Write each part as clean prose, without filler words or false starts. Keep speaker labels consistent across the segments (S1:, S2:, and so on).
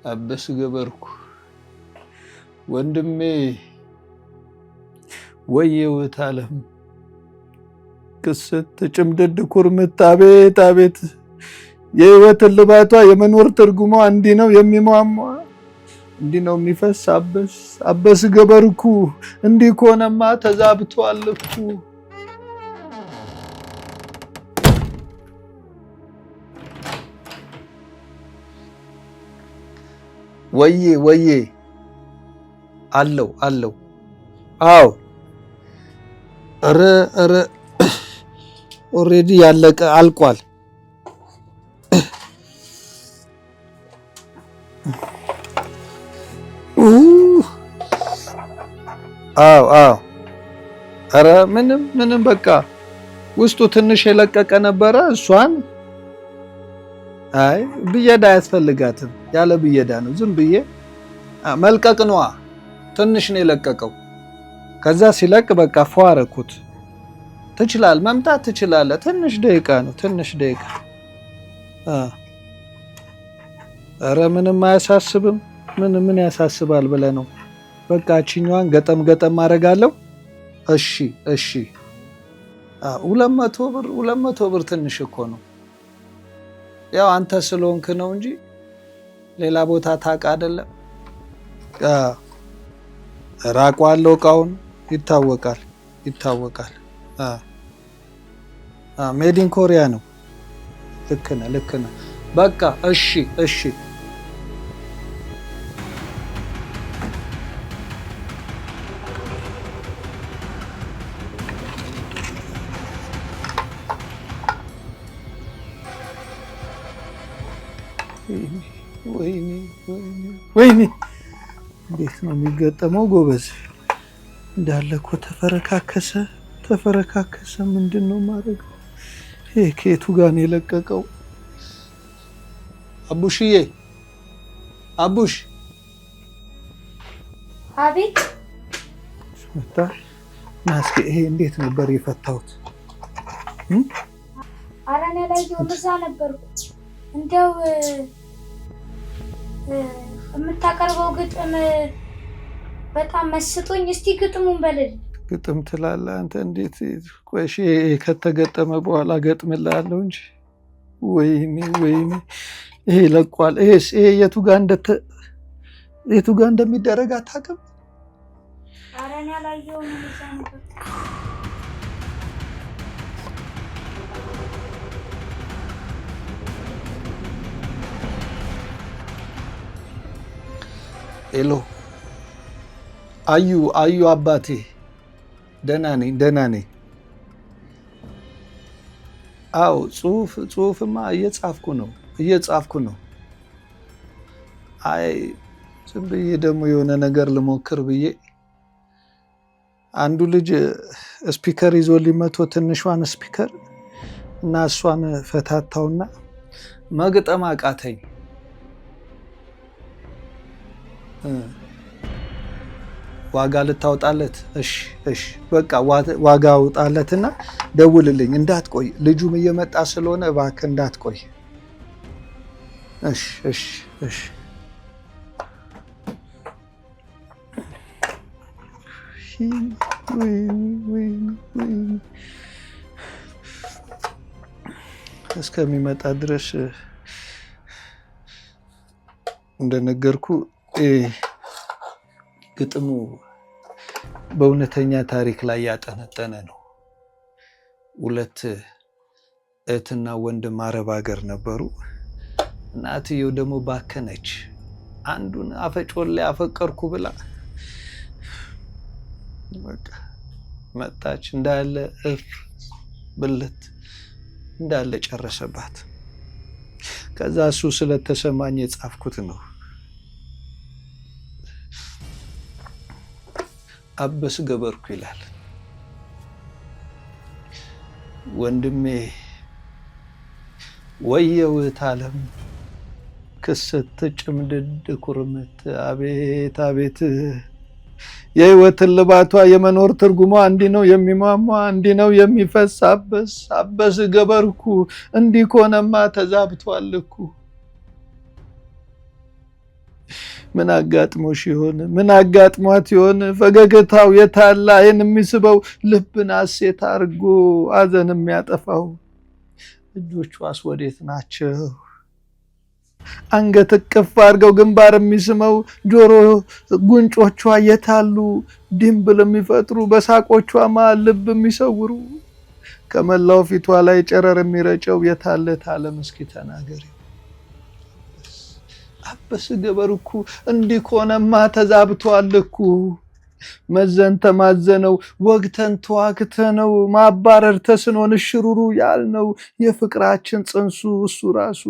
S1: አበስ ገበርኩ ወንድሜ ወየውት ዓለም ክስት ጭምድድ ኩርምት አቤት አቤት የህይወት ልባቷ የመኖር ትርጉሟ እንዲህ ነው የሚሟሟ እንዲህ ነው የሚፈስ አበስ ገበርኩ እንዲህ ከሆነማ ተዛብቷል እኮ ወዬ አለው አው ኧረ ኦሬዲ ያለቀ አልቋል አው ኧረ ምንም በቃ ውስጡ ትንሽ የለቀቀ ነበረ እሷን አይ ብየዳ ያስፈልጋትም ያለ ብየዳ ነው ዝም ብዬ መልቀቅ ነዋ ትንሽ ነው የለቀቀው ከዛ ሲለቅ በቃ ፏረኩት ትችላል መምታት ትችላለህ ትንሽ ደቂቃ ነው ትንሽ ደቂቃ ኧረ ምንም አያሳስብም ምን ያሳስባል ብለህ ነው በቃ እቺኛዋን ገጠም አደርጋለሁ እሺ 200 ብር ትንሽ እኮ ነው ያው አንተ ስለሆንክ ነው እንጂ ሌላ ቦታ ታውቅ አይደለም ራቋለው እቃውን ይታወቃል ሜዲን ኮሪያ ነው ልክ ነህ በቃ እሺ ወይኔ እንዴት ነው የሚገጠመው ጎበዝ እንዳለ እኮ ተፈረካከሰ ምንድነው ማድረግ ይሄ ከየቱ ጋር ነው የለቀቀው አቡሽዬ አቡሽ
S2: አቤት
S1: መጣ ማስኪ ይሄ እንዴት ነበር የፈታሁት
S2: አራና ላይ ወደዛ ነበርኩ እንደው የምታቀርበው ግጥም በጣም መስጦኝ እስቲ ግጥሙን በልል
S1: ግጥም ትላለህ አንተ እንዴት ቆይሽ ከተገጠመ በኋላ ገጥምልሃለሁ እንጂ ወይኔ ይሄ ለቋል ይሄ የቱ ጋር እንደሚደረግ አታውቅም
S2: አራና ላይ ወደዛ ነበር
S1: ሄሎ አዩ አባቴ ደህና ነኝ አው ጽሁፍማ እየጻፍኩ ነው አይ ዝም ብዬ ደግሞ የሆነ ነገር ልሞክር ብዬ አንዱ ልጅ ስፒከር ይዞ ሊመቶ ትንሿን ስፒከር እና እሷን ፈታታውና መግጠም አቃተኝ ዋጋ ልታወጣለት እሺ በቃ ዋጋ አውጣለትና ደውልልኝ እንዳትቆይ ልጁም እየመጣ ስለሆነ እባክህ እንዳትቆይ እሺ እስከሚመጣ ድረስ እንደነገርኩ ግጥሙ በእውነተኛ ታሪክ ላይ ያጠነጠነ ነው። ሁለት እህትና ወንድም አረብ ሀገር ነበሩ። እናትየው ደግሞ ባከነች። አንዱን አፈጮሌ አፈቀርኩ ብላ በቃ መጣች እንዳለ ብልት እንዳለ ጨረሰባት። ከዛ እሱ ስለተሰማኝ የጻፍኩት ነው። አበስ ገበርኩ ይላል። ወንድሜ ወየውት ዓለም ክስት ጭምድድ ኩርምት አቤት የህይወትን ልባቷ የመኖር ትርጉሟ እንዲህ ነው የሚሟሟ እንዲህ ነው የሚፈስ አበስ ገበርኩ እንዲህ ከሆነማ ተዛብቷል እኮ ምን አጋጥሞሽ ይሆን? ምን አጋጥሟት ይሆን? ፈገግታው የታላ አይን የሚስበው ልብን ሐሴት አድርጎ ሐዘን የሚያጠፋው እጆቿስ ወዴት ናቸው? አንገት እቅፍ አድርገው ግንባር የሚስመው ጆሮ ጉንጮቿ የታሉ? ድንብል የሚፈጥሩ በሳቆቿ መሃል ልብ የሚሰውሩ ከመላው ፊቷ ላይ ጨረር የሚረጨው የታለ ታለም? እስኪ ተናገሪ። አበስ ገበርኩ እንዲህ ከሆነማ ተዛብቷል እኮ መዘን ተማዘነው ወግተን ተዋግተነው ማባረር ተስኖን ሽሩሩ ያልነው የፍቅራችን ጽንሱ እሱ ራሱ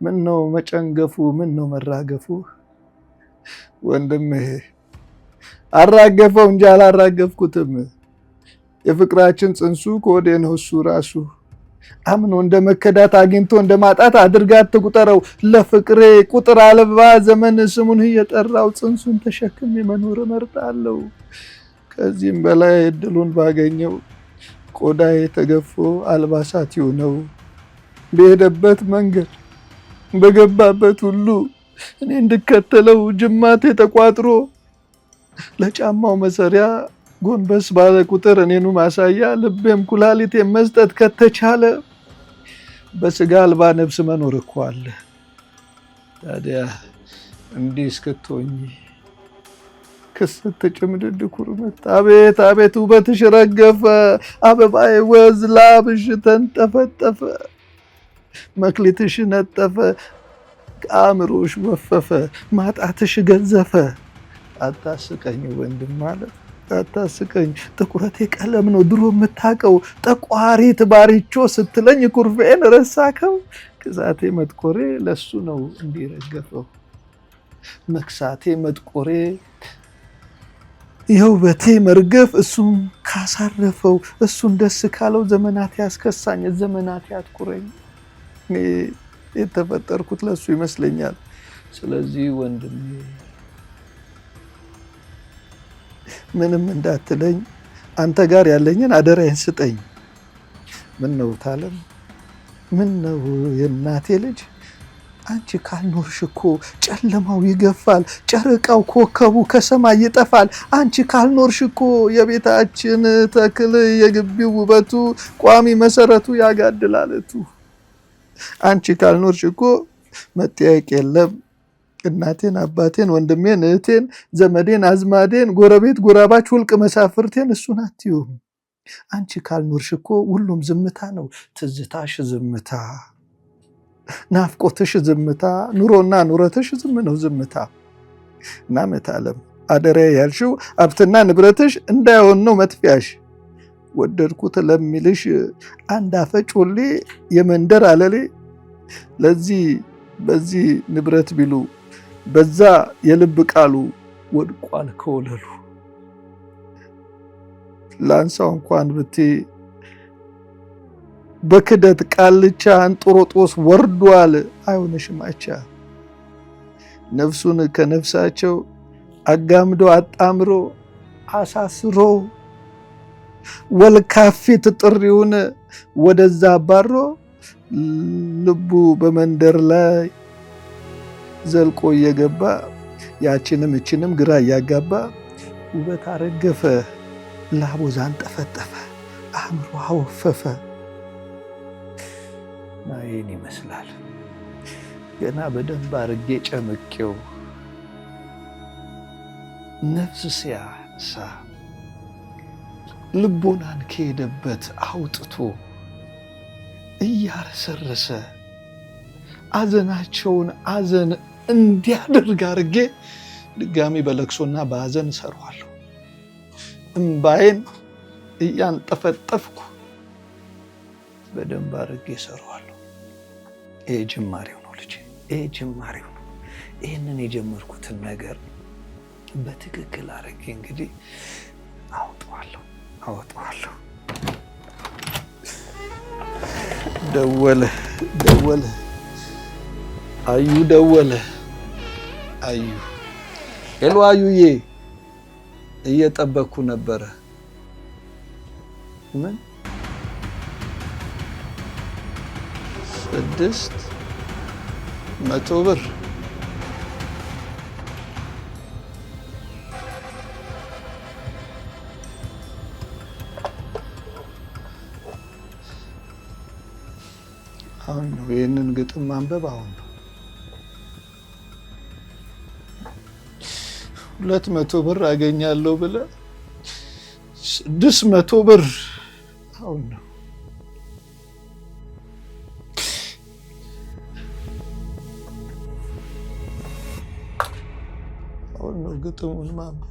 S1: ምን ነው መጨንገፉ? ምን ነው መራገፉ? ወንድሜ አራገፈው እንጂ አላራገፍኩትም። የፍቅራችን ጽንሱ ከወዴ ነው እሱ ራሱ አምኖ እንደ መከዳት አግኝቶ እንደ ማጣት አድርጋት ትቁጠረው። ለፍቅሬ ቁጥር አልባ ዘመን ስሙን እየጠራው ጽንሱን ተሸክሜ መኖር እመርጣለሁ። ከዚህም በላይ እድሉን ባገኘው ቆዳዬ ተገፎ አልባሳት ይሁነው። በሄደበት መንገድ በገባበት ሁሉ እኔ እንድከተለው ጅማቴ ተቋጥሮ ለጫማው መሰሪያ ጎንበስ ባለ ቁጥር እኔኑ ማሳያ ልቤም ኩላሊቴም መስጠት ከተቻለ በስጋ አልባ ነፍስ መኖር እኮ አለ። ታዲያ እንዲህ እስክትሆኚ ክስት ጭምድድ ኩርምት አቤት አቤት ውበትሽ ረገፈ፣ አበባዬ ወዝ ላብሽ ተንጠፈጠፈ፣ መክሊትሽ ነጠፈ፣ አእምሮሽ ወፈፈ፣ ማጣትሽ ገዘፈ። አታስቀኝ ወንድም ማለት አታስቀኝ። ጥቁረቴ ቀለም ነው ድሮ የምታውቀው፣ ጠቋሪት ባሪቾ ስትለኝ ኩርፌን ረሳከው። ግዛቴ መጥቆሬ ለሱ ነው እንዲረገፈው፣ መክሳቴ መጥቆሬ የውበቴ መርገፍ እሱን ካሳረፈው፣ እሱን ደስ ካለው ዘመናት ያስከሳኝ ዘመናት ያትኩረኝ። እኔ የተፈጠርኩት ለሱ ይመስለኛል። ስለዚህ ወንድሜ ምንም እንዳትለኝ፣ አንተ ጋር ያለኝን አደራዬን ስጠኝ። ምን ነው ታለም፣ ምን ነው የእናቴ ልጅ፣ አንቺ ካልኖርሽ እኮ ጨለማው ይገፋል፣ ጨረቃው ኮከቡ ከሰማይ ይጠፋል። አንቺ ካልኖርሽ እኮ የቤታችን ተክል የግቢው ውበቱ ቋሚ መሰረቱ ያጋድላልቱ። አንቺ ካልኖርሽ እኮ መጠያየቅ የለም። እናቴን አባቴን ወንድሜን እህቴን ዘመዴን አዝማዴን ጎረቤት ጎራባች ውልቅ መሳፍርቴን እሱን አትዩም። አንቺ ካልኖርሽ እኮ ሁሉም ዝምታ ነው። ትዝታሽ ዝምታ፣ ናፍቆትሽ ዝምታ፣ ኑሮና ኑረትሽ ዝም ነው ዝምታ። እና መታለም አደራ ያልሽው ሀብትና ንብረትሽ እንዳይሆን ነው መጥፊያሽ። ወደድኩት ለሚልሽ አንድ አፈጮሌ የመንደር አለሌ ለዚህ በዚህ ንብረት ቢሉ በዛ የልብ ቃሉ ወድቋል ከወለሉ። ላንሳው እንኳን ብቴ በክደት ቃልቻ እንጦሮጦስ ወርዷል አይሆንሽም አቻ። ነፍሱን ከነፍሳቸው አጋምዶ አጣምሮ አሳስሮ ወልካፊት ጥሪውን ወደዛ አባሮ ልቡ በመንደር ላይ ዘልቆ እየገባ ያችንም እችንም ግራ እያጋባ ውበት አረገፈ፣ ላቦዛን ጠፈጠፈ፣ አእምሮ አወፈፈ። ይህን ይመስላል ገና በደንብ አርጌ ጨምቄው ነፍስ ሲያሳ ልቦናን ከሄደበት አውጥቶ እያረሰረሰ አዘናቸውን አዘን እንዲያደርግ አርጌ ድጋሚ በለቅሶና በአዘን እሰራዋለሁ። እምባዬን እያንጠፈጠፍኩ በደንብ አርጌ እሰራዋለሁ። ይሄ ጅማሬው ነው ልጄ፣ ይሄ ጅማሬው ነው። ይህንን የጀመርኩትን ነገር በትክክል አርጌ እንግዲህ አወጣዋለሁ። ደወለ አዩ ደወለ። አዩ ሄሎ፣ አዩዬ እየጠበቅኩ ነበረ። ምን 600 ብር አሁን ነው ይህንን ግጥም ማንበብ አሁን ነው። 200 ብር አገኛለሁ ብለህ 600 ብር አሁን ነው። አሁን ነው ግጥሙን ማንበብ